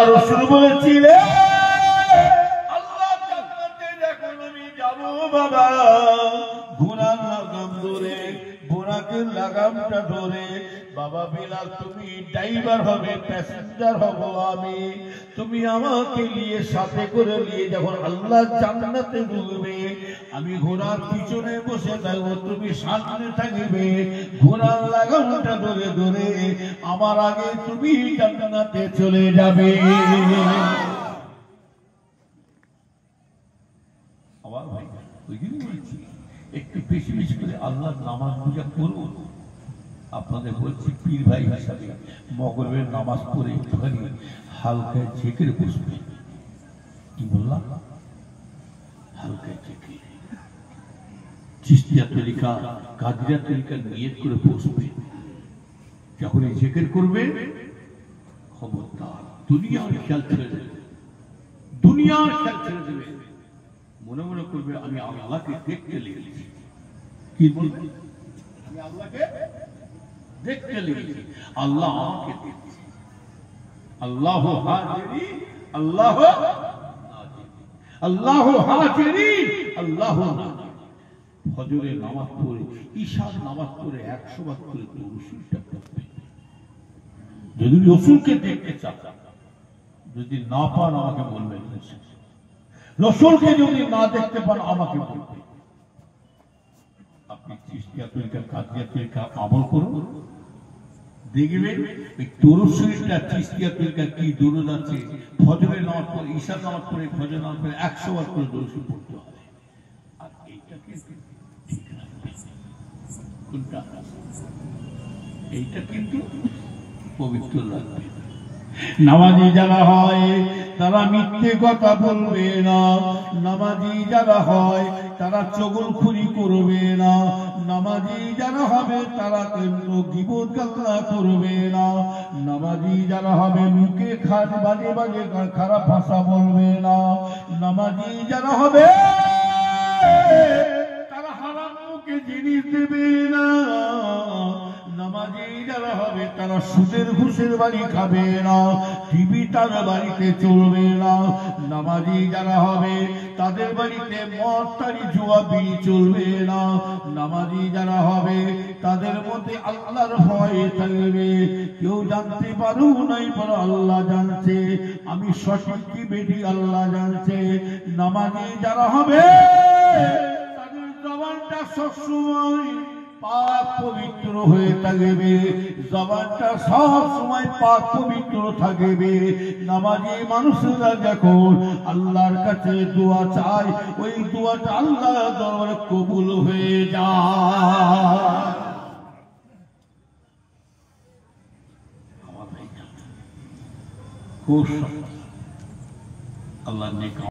রাসূল বলেছিলেন আল্লাহ জান্নাতে যখন আমি যাব বাবা ঘোড়ার লাগাম ধরে বোরাকের লাগামটা ধরে বাবা বিলাল তুমি ড্রাইভার হবে প্যাসেঞ্জার হব আমি তুমি আমাকে নিয়ে সাথে করে নিয়ে যখন আল্লাহ জান্নাতে ঢুকবে আমি ঘোড়ার পিছনে বসে থাকবো তুমি সামনে থাকবে ঘোড়ার লাগামটা ধরে ধরে আমার আগে তুমি জান্নাতে চলে যাবে আবার ভাই ওই জন্য বলছি একটু বেশি বেশি করে আল্লাহর নামাজ পূজা করুন আপনাদের বলছি পীর ভাই হিসাবে মগরিবের নামাজ পড়ে একটুখানি হালকা ঝেঁকে বসবে কি বললাম হালকা ঝেঁকে চিশতিয়া তরিকা কাদিরিয়া তরিকা নিয়ত করে বসবে যখন এই জিকির করবে খবরদার দুনিয়ার খেয়াল ছেড়ে দেবে দুনিয়ার খেয়াল ছেড়ে দেবে মনে মনে করবে আমি আল্লাহকে দেখতে লেগেছি কি বলবে আমি আল্লাহকে দেখতে লেগেছি আল্লাহ আমাকে দেখছে আল্লাহ হাজিরি আল্লাহ আল্লাহ হাজিরি আল্লাহ ফজরের নামাজ পড়ে ঈশার নামাজ পড়ে 100 বার করে রসুলটা পড়বে যদি রসুলকে দেখতে চান যদি না পান আমাকে বলবেন রসুলকে যদি না দেখতে পান আমাকে বলবেন আপনি চিশতিয়া তরিকা কাদিরিয়া তরিকা আমল করুন দেখবেন ওই দরুদ শরীফটা চিশতিয়া তরিকা কি দরুদ আছে ফজরের নামাজ পড়ে ঈশার নামাজ পড়ে ফজরের নামাজ পড়ে 100 বার করে দরুদ শরীফ পড়তে হবে আর এইটা কিন্তু পবিত্র লাগবে নামাজি যারা হয় তারা মিথ্যে কথা বলবে না নামাজি যারা হয় তারা চগলখুরি করবে না নামাজি যারা হবে তারা কিন্তু গীবত গালা করবে না নামাজি যারা হবে মুখে বাজে বাজে খারাপ ভাষা বলবে না নামাজি যারা হবে তারা হারাম মুখে জিনিস দেবে না নামাজি যারা হবে তারা সুদের ঘুষের বাড়ি খাবে না টিভি তার বাড়িতে চলবে না নামাজি যারা হবে তাদের বাড়িতে মদ তারি জুয়া বিড়ি চলবে না নামাজি যারা হবে তাদের মধ্যে আল্লাহর ভয় থাকবে কেউ জানতে পারো নাই পারো আল্লাহ জানছে আমি সঠিক কি বেটি আল্লাহ জানছে নামাজি যারা হবে তাদের জবানটা সবসময় পাক পবিত্র হয়ে থাকবে জবানটা সব সময় পাক পবিত্র থাকবে নামাজি মানুষরা যখন আল্লাহর কাছে দোয়া চায় ওই দোয়াটা আল্লাহর দরবারে কবুল হয়ে যায় আমার ভাই আল্লাহ নেক